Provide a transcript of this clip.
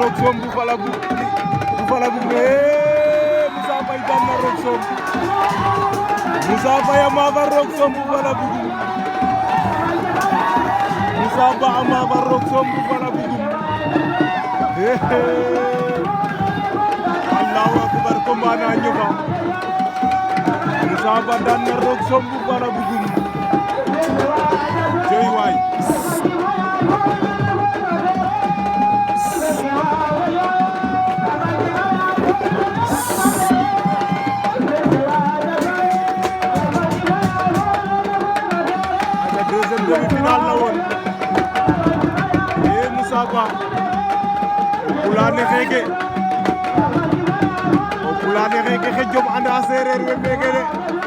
Rock Som bu fala bu Moussa Faye daan na Rock Som Moussa Faye ama fa Rock Som bu fala bu Moussa Ba ama fa Rock Som bu fala bu Allahu akbar combat na ñofa Moussa Ba daan na Rock Som bu fala bu jey waay deuxième demi-finale la woon Moussa Ba o pulane xeke xe jom anda sereer we meke de